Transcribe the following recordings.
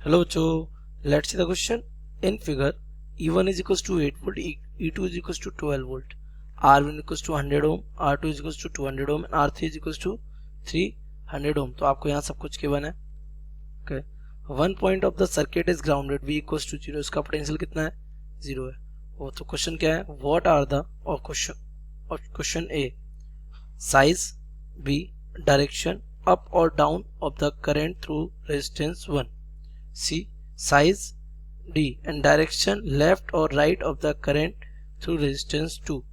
Hello bachcho, let's see the question. In figure, E1 is equals to 8 volt, E2 is equals to 12 volt, R1 equals to 100 ohm, R2 is equals to 200 ohm and R3 is equals to 300 ohm. तो आपको यहाँ सब कुछ given है. Okay. One point of the circuit is grounded, V equals to 0. इसका potential कितना है? 0 है. वो तो क्वेश्चन क्या है? What are the question A, size, B, direction up or down of the current through resistance 1, C, size, D, and direction left or right of the current through resistance 2,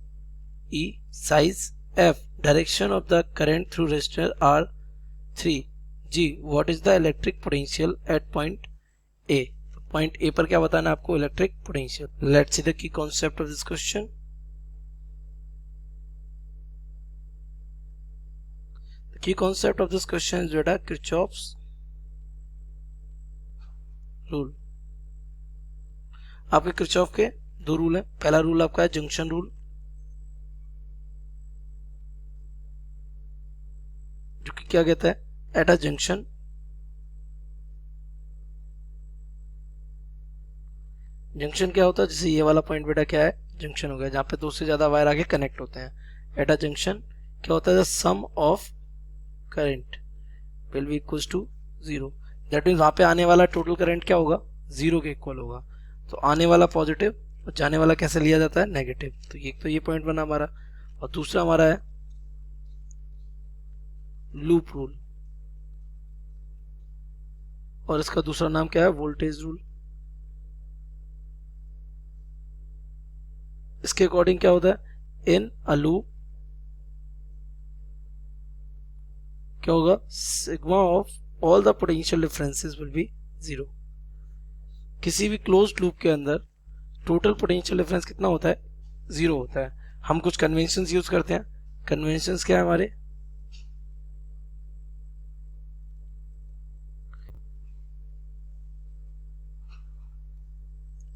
E, size, F, direction of the current through resistor R3, G, what is the electric potential at point A. Point A पर क्या बताना है आपको? Electric potential. Let's see the key concept of this question. The key concept of this question is बेटा Kirchhoff's rule. आपके Kirchhoff के दो rule हैं. पहला रूल आपका है जंक्शन रूल, जो कि क्या कहता है? एट अ जंक्शन क्या होता है? जैसे ये वाला पॉइंट बेटा क्या है? जंक्शन हो गया, जहां पे दो से ज्यादा वायर आगे कनेक्ट होते हैं. एट अ जंक्शन क्या होता है? The sum of current will be equals to 0. That means वहां पे आने वाला टोटल करंट क्या होगा? 0 के इक्वल होगा. तो आने वाला पॉजिटिव और जाने वाला कैसे लिया जाता है? नेगेटिव. तो ये पॉइंट बना हमारा. और दूसरा हमारा है लूप रूल, और इसका दूसरा नाम क्या है? Voltage rule. इसके अकॉर्डिंग क्या होता है? इन अ लूप क्या होगा? Sigma of all the potential differences will be 0. किसी भी क्लोज्ड लूप के अंदर टोटल पोटेंशियल डिफरेंस कितना होता है? 0 होता है. हम कुछ कन्वेंशंस यूज करते हैं. कन्वेंशंस क्या है हमारे?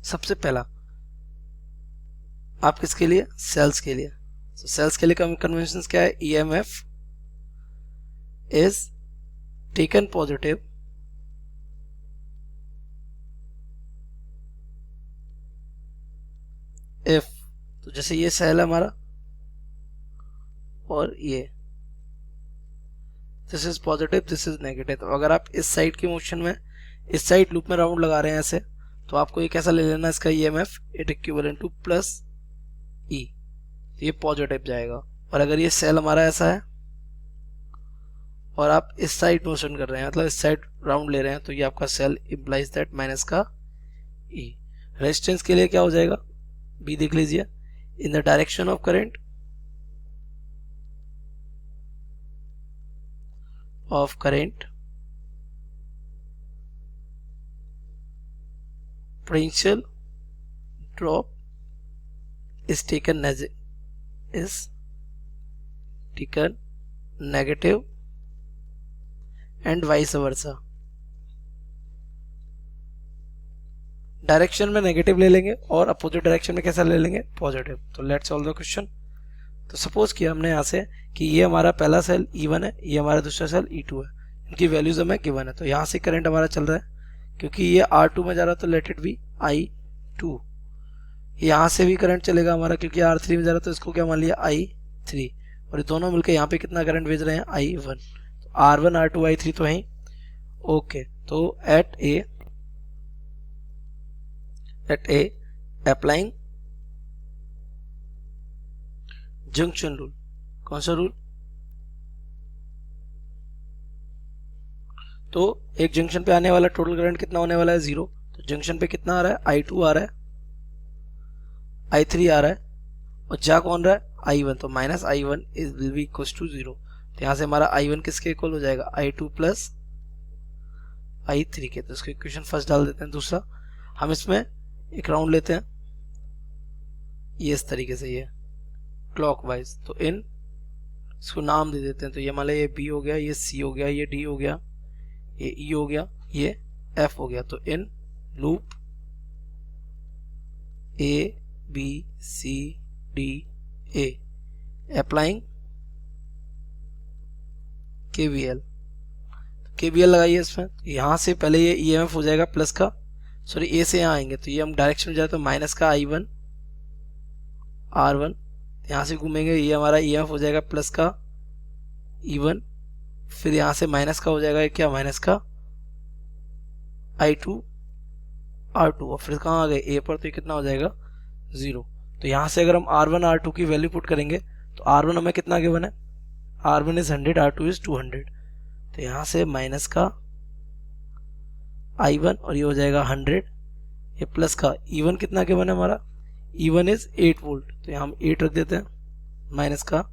सबसे पहला आप किसके लिए? सेल्स के लिए. तो सेल्स के लिए कन्वेंशंस क्या है? EMF is taken positive if, तो जैसे ये सेल है हमारा और ये this is positive, this is negative. तो अगर आप इस साइड की मोशन में, इस साइड लूप में राउंड लगा रहे हैं ऐसे, तो आपको ये कैसा ले लेना? इसका EMF it equivalent two plus E. तो ये पॉजिटिव जाएगा. और अगर ये सेल हमारा ऐसा है और आप इस साइड मोशन कर रहे हैं, मतलब इस साइड राउंड ले रहे हैं, तो ये आपका सेल इंप्लाइज दैट माइनस का E. रेजिस्टेंस के लिए क्या हो जाएगा? B देख लीजिए. In the direction of current potential drop is taken negative and vice versa. Direction में नेगेटिव ले लेंगे और अपोजिट डायरेक्शन में कैसा ले लेंगे? पॉजिटिव. तो लेट्स सॉल्व द क्वेश्चन. तो सपोज किया हमने यहाँ से कि ये हमारा पहला सेल E1 है, ये हमारा दूसरा सेल E2 है. इनकी वैल्यूज हमें गिवन है. तो यहाँ से करंट हमारा चल रहा है, क्योंकि ये R2 में जा रहा है तो लेट इट बी I2. यहाँ से भी करंट चलेगा हमारा, क्योंकि R3 में जा रहा है तो इसको क्या मान लिया? I3. और ये दोनों मिलकर यहाँ पे कितना करंट भेज रहे हैं? I1. तो R1 R2 I3 तो है. ओके. तो at A applying junction rule. कौन सा रूल? तो एक जंक्शन पे आने वाला टोटल करंट कितना होने वाला है? 0. तो जंक्शन पे कितना आ रहा है? I2 आ रहा है, I3 आ रहा है, और जा कौन रहा है? I1. तो minus I1 is will be equal to 0. तो यहाँ से हमारा I1 किसके इक्वल हो जाएगा? I2 प्लस I3 के. तो इसको इक्वेशन फर्स्ट डाल देते हैं. दूसरा हम इसमें एक राउंड लेते हैं, ये इस तरीके से, ये क्लॉकवाइज. तो इन इसको नाम दे देते हैं. तो ये मान लिया ये B हो गया, ये C हो गया, ये D हो गया, ये E हो गया, ये F हो गया. तो in loop A B C D A applying KVL. KVL लगाइए इसमें। यहाँ से पहले ये EMF हो जाएगा प्लस का, सॉरी ए से यहाँ आएंगे तो ये हम डायरेक्शन में जाए तो माइनस का I1 R1, यहाँ से घूमेंगे ये हमारा EMF हो जाएगा प्लस का E1, फिर यहाँ से माइनस का हो जाएगा क्या, माइनस का I2 R2, और फिर कहाँ आ गए ए पर, तो ये कितना हो जाएगा 0। तो यहाँ से अगर हम R1 R2 की वैल्यू पुट करेंगे तो R1 हमें कितना गिवन है, R1 इज 100, R2 इज 200, तो यहाँ से माइनस का I1 और ये हो जाएगा 100, ये प्लस का E1 कितना गिवन है हमारा, E1 इज 8 वोल्ट, तो यहाँ हम 8 रख देते हैं, माइनस का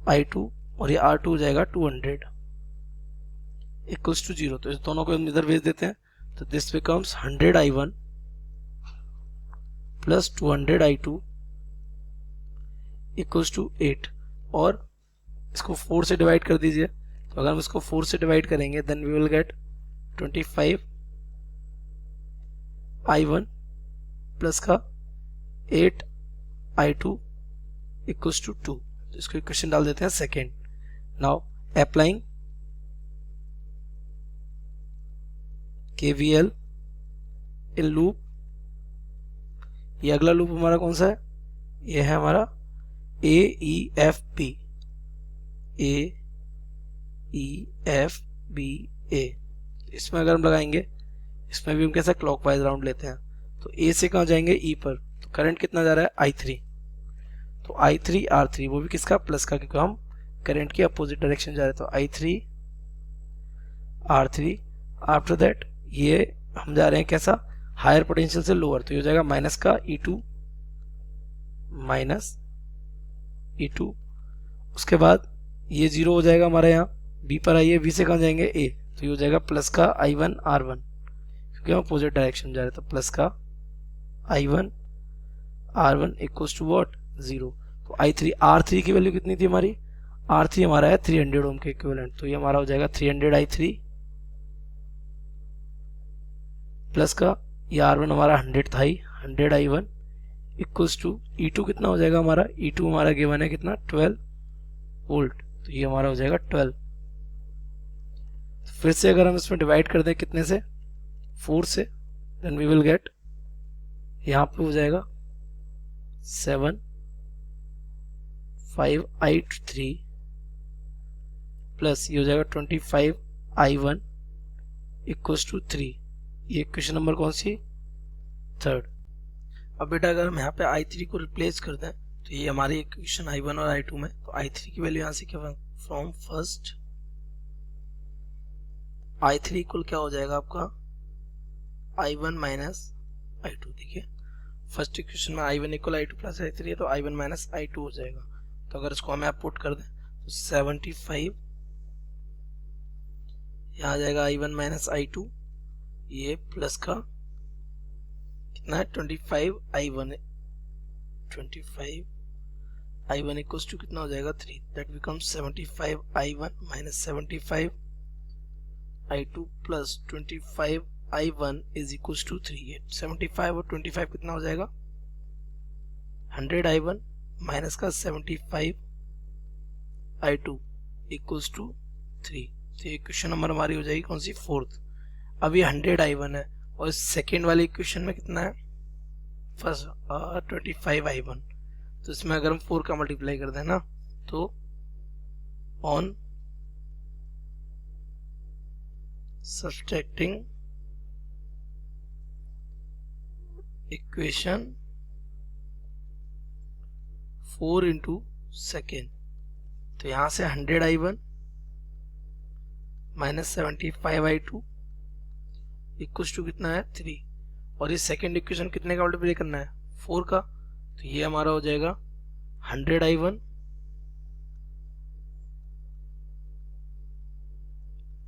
I2 और ये R2 हो जाएगा 200 इक्वल्स टू 0। तो इस दोनों को हम इधर भेज देते हैं, तो this becomes 100 I1 plus 200 I2 equals to 8, और इसको 4 से डिवाइड कर दीजिए। तो अगर हम इसको 4 से डिवाइड करेंगे then we will get 25 I1 plus का 8 I2 इक्वल्स टू 2। इसको इक्वेशन डाल देते हैं second. Now applying KVL in loop, ये अगला लूप हमारा कौन सा है, ये है हमारा AEFB, AEFBA। इसमें अगर हम लगाएंगे, इसमें भी हम कैसा क्लॉकवाइज राउंड लेते हैं, तो A से कहाँ जाएंगे E पर, तो करंट कितना जा रहा है I3, तो I3 R3 वो भी किसका, प्लस का, क्योंकि हम करंट की अपोजिट डायरेक्शन जा रहे हैं, तो I3 R3। आफ्टर दैट ये हम जा रहे हैं कैसा, हायर पोटेंशियल से लोअर, तो ये हो जाएगा माइनस का E2 माइनस E2, उसके बाद ये 0 हो जाएगा हमारा, यहाँ B पर आइए, B से कहाँ जाएंगे A, तो ये हो जाएगा प्लस का I1 R1, क्योंकि हम अपोजिट डायरेक्शन जा रहे हैं, तो प्लस का I1 R1 equals to what 0। तो I3 R3 की वैल्यू कितनी थी हमारी, R3 हमारा है 300 ओम के इक्विवेलेंट, तो ये हमारा हो जाएगा 300 I3 प्लस का ये R1 हमारा 100 था ही, 100 I1 इक्वल्स टू E2 कितना हो जाएगा हमारा, E2 हमारा गिवन है कितना 12 वोल्ट, तो ये हमारा हो जाएगा 12। फिर से अगर हम इसमें डिवाइड कर दें कितने से, 4 से, देन वी विल गेट, यहाँ पे हो जाएगा 7 5 I3 प्लस ये हो जाएगा 25 I1 इक्वल्स टू 3। ये क्वेश्चन नंबर कौन सी, थर्ड। अब बेटा अगर हम यहाँ पे I3 को रिप्लेस कर दें तो ये हमारी इक्वेशन I1 और I2 में, तो I3 की वैल्यू यहाँ से क्या, फ्रॉम फर्स्ट I3 इक्वल क्या हो जाएगा आपका I1 माइनस I2। देखिए फर्स्ट इक्वेशन में I1 equal I2 plus I3 है, तो I1 माइनस I2 हो जाएगा। तो अगर इसको हमें आप पुट कर दें तो 75 यहाँ आ जाएगा I1 माइनस I2, ये प्लस का कितना है 25 I1 इक्वल्स टू कितना हो जाएगा 3, that becomes 75 I1 minus 75 I2 plus 25 I1 is equals to 3। ये 75 और 25 कितना हो जाएगा 100 I1 माइनस का 75 I2 इक्वल्स टू 3। तो ये क्वेश्चन नंबर हमारी हो जाएगी कौन सी, फोर्थ। अब ये 100 I1 है और सेकेंड वाली इक्वेशन में कितना है, फर्स्ट 25 I1, तो इसमें अगर हम 4 का मल्टीप्लाई कर दें ना, तो on subtracting equation 4 into second, तो यहां से 100 I1 minus 75 I2 equal to कितना है 3, और ये सेकेंड इक्वेशन कितने का मल्टीप्लाई करना है 4 का, तो ये हमारा हो जाएगा 100 I1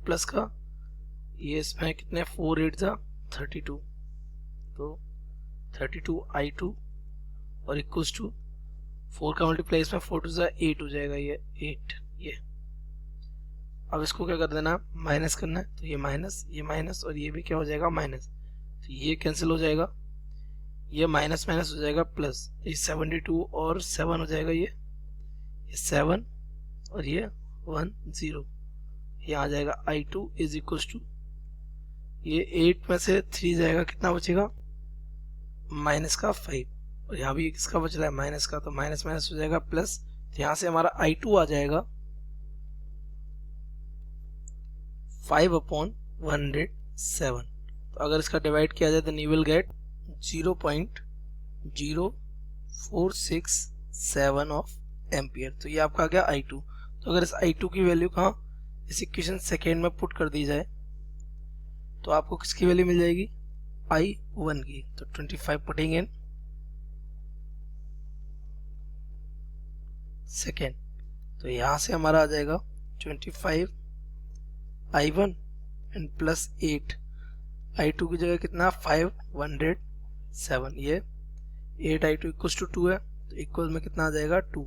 प्लस का ये इसमें कितने 4 8 जा 32, तो 32 I2 और इक्वल्स टू 4 का मल्टीप्लाई इसमें 4 टू जा 8 हो जाएगा, ये 8। ये अब इसको क्या कर देना, माइनस करना है, तो ये माइनस और ये भी क्या हो जाएगा माइनस, तो ये कैंसिल हो जाएगा, ये माइनस माइनस हो जाएगा प्लस, ये 72 और 7 हो जाएगा, ये 7 और ये 1 0, यहाँ आ जाएगा I2 इज इक्वल टू, ये 8 में से 3 जाएगा, कितना बचेगा माइनस का 5, और यहाँ भी किसका बच रहा है माइनस का, तो माइनस माइनस हो जाएगा प्लस, तो यहाँ से हमारा I2 आ जाएगा 5/107। तो अगर इसका डिवाइड किया जाए तो you will gate 0.0467 of ampere. तो ये आपका आ गया I2। तो अगर इस I2 की वैल्यू कहाँ इस इक्वेशन सेकेंड में पुट कर दी जाए तो आपको किसकी वैल्यू मिल जाएगी I1 की। तो 25 पुटिंग इन सेकेंड, तो यहाँ से हमारा आ जाएगा 25 I1 एंड प्लस 8 I2 की जगह कितना 507, ये 8 I2 इक्वल टू 2 है, तो इक्वल में कितना आ जाएगा 2।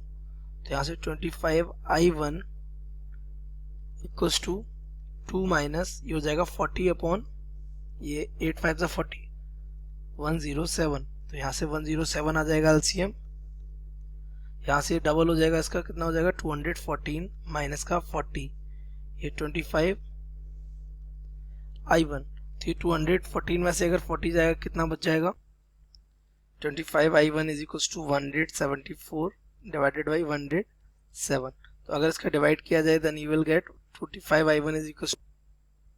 तो यहाँ से 25 I1 इक्वल टू 2 माइनस ये हो जाएगा 40 अपॉन ये 8 5 सा 40 107। तो यहाँ से 107 आ जाएगा LCM, यहाँ से डबल हो जाएगा, इसका कितना हो जाएगा 214 माइनस का 40, ये 25 I1। तो ये 214 में से अगर 40 जाएगा कितना बच जाएगा 25 I1 is equal to 174 divided by 107। तो अगर इसका डिवाइड किया जाए then you will get 45 I1 is equal to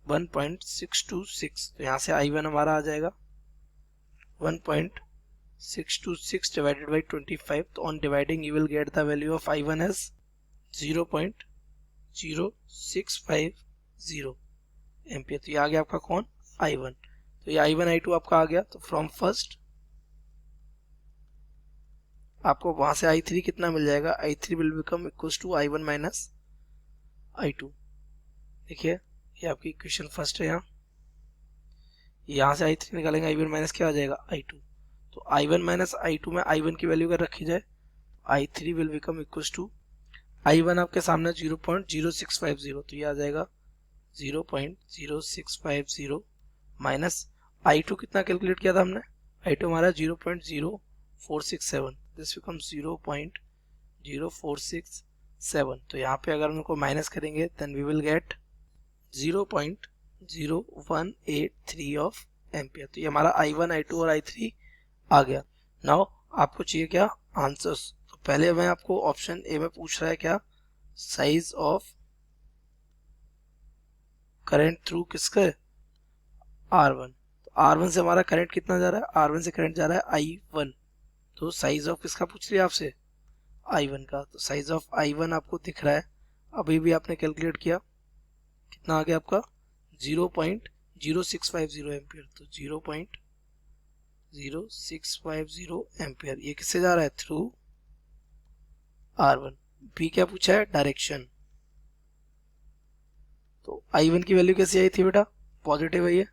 1.626। तो यहाँ से I1 हमारा आ जाएगा 1.626 डिवाइडेड बाई 25। तो on dividing you will get the value of I1 as 0.0650 ampere. तो ये आ गया आपका कौन I1। तो ये I1 I2 आपका आ गया। तो फ्रॉम फर्स्ट आपको वहां से I3 कितना मिल जाएगा, I3 will become equal to I1 minus I2। देखिए ये आपकी इक्वेशन फर्स्ट है, यहाँ से I3 निकालेंगे I1 माइनस क्या आ जाएगा I2। तो I1 माइनस I2 में I1 की वैल्यू अगर रखी जाए I3 will become equal to I1 आपके सामने 0.0650, तो ये आ जाएगा 0.0650 माइनस I2 कितना कैलकुलेट किया था हमने, I2 हमारा 0.0467, दिस बिकम्स 0.0467। तो यहाँ पे अगर उनको माइनस करेंगे then we will get 0.0183 of ampere. तो ये हमारा I1 I2 और I3 आ गया। नाउ आपको चाहिए क्या आंसर्स। तो पहले मैं आपको ऑप्शन ए में पूछ रहा है क्या साइज ऑफ करंट थ्रू किसके R1। तो R1 से हमारा करंट कितना जा रहा है, R1 से करंट जा रहा है I1। तो साइज ऑफ किसका पूछ रही है आपसे I1 का। तो साइज ऑफ I1 आपको दिख रहा है, अभी भी आपने कैलकुलेट किया कितना आ गया आपका 0.0650 एम्पियर। तो 0.0650 एम्पियर ये किससे जा रहा है थ्रू R1। बी क्या पूछा है डायरेक्शन। तो I1 की वैल्यू कैसी आई थी बेटा पॉजिटिव है, ये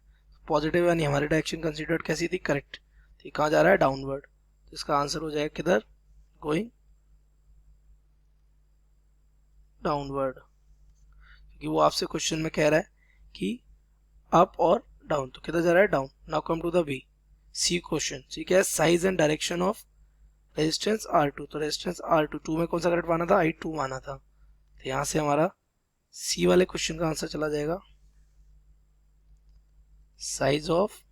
पॉजिटिव यानी हमारी डायरेक्शन कंसीडर्ड कैसी थी करेक्ट। तो ये कहाँ जा रहा है डाउनवर्ड। तो इसका आंसर हो जाएगा किधर गोइंग डाउनवर्ड, क्योंकि वो आपसे क्वेश्चन में कह रहा है कि अप और डाउन, तो किधर जा रहा है down. Now come to the B C question. C क्या है size and direction of resistance R2। तो रेजिस्टेंस R2 में कौन सा करंट माना था I2 माना था। तो यहाँ से हमारा सी वाले क्वेश्चन का आंसर चला जाएगा साइज ऑफ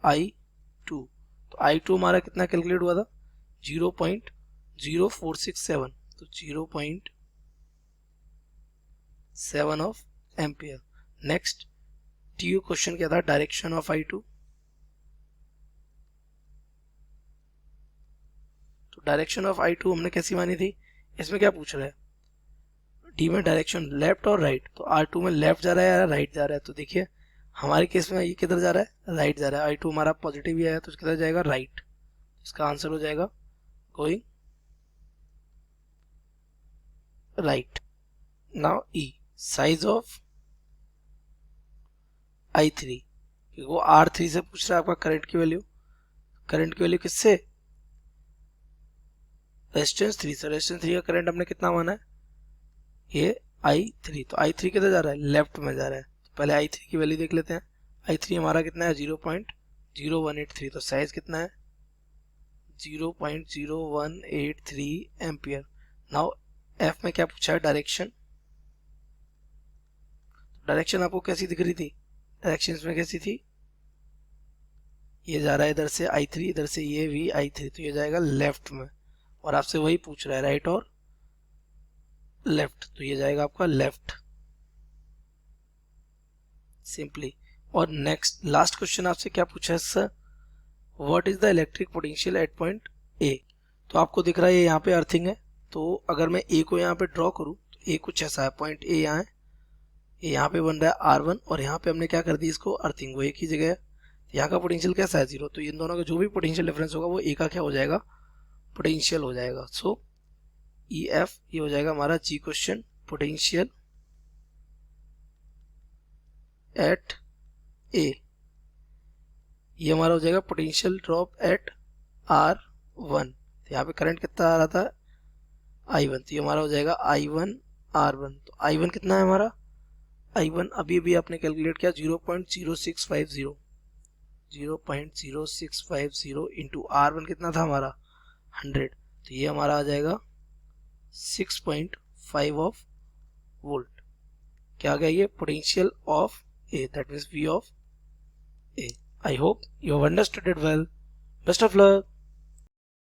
I2। तो I2 हमारा कितना कैलकुलेट हुआ था 0.0467, तो 0.7 of ampere. Next TU question क्या था डायरेक्शन ऑफ I2। तो डायरेक्शन ऑफ I2 हमने कैसी मानी थी, इसमें क्या पूछ रहा है डी में डायरेक्शन लेफ्ट और राइट। तो R2 में लेफ्ट जा रहा है या राइट जा रहा है। तो देखिए हमारे केस में ये किधर जा रहा है राइट जा रहा है। I2 हमारा पॉजिटिव ही आया तो किधर जाएगा राइट। इसका आंसर हो जाएगा going right. Now E size of I3, क्योंकि वो R3 से पूछ रहा है आपका करंट की वैल्यू। करंट की वैल्यू किससे रेजिस्टेंस 3 से। रेजिस्टेंस 3 का करंट हमने कितना माना है ये I3। तो I3 किधर जा रहा है लेफ्ट में जा रहा है। तो पहले I3 की वैल्यू देख लेते हैं। I3 हमारा कितना है 0.0183, तो साइज कितना है 0.0183 एम्पियर। नाउ एफ में क्या पूछा है डायरेक्शन। डायरेक्शन आपको कैसी दिख रही थी, डायरेक्शन इसमें कैसी थी, ये जा रहा है इधर से I3, इधर से ये भी I3, तो ये जाएगा लेफ्ट में, और आपसे वही पूछ रहा है राइट और लेफ्ट, तो ये जाएगा आपका लेफ्ट सिंपली। और नेक्स्ट लास्ट क्वेश्चन आपसे क्या पूछा है sir, what is the electric potential at point A. तो आपको दिख रहा है यहाँ पे अर्थिंग है, तो अगर मैं ए को यहाँ पे ड्रॉ करूँ तो ए कुछ ऐसा है, पॉइंट ए यहाँ है, ये यहाँ पे बन रहा है R1, और यहाँ पे हमने क्या कर दी इसको अर्थिंग, वो एक ही जगह है, यहाँ का पोटेंशियल कैसा है 0, तो इन दोनों का जो भी पोटेंशियल डिफरेंस होगा वो ए का क्या हो जाएगा, पोटेंशियल हो जाएगा। सो EF ये हो जाएगा हमारा जी क्वेश्चन, पोटेंशियल एट ए, ये हमारा हो जाएगा पोटेंशियल ड्रॉप एट R1, तो यहाँ पे करंट कितना आ रहा था I1, तो ये हमारा हो जाएगा I1 R1, तो I1 कितना है हमारा, I1 अभी भी आपने कैलकुलेट किया 0.0650, 0.0650 इंटू R1 कितना था हमारा 100, तो ये हमारा आ जाएगा 6.5 ऑफ वोल्ट। क्या आ गया ये, potential of A, that means V of A. I hope you have understood it well. Best of luck.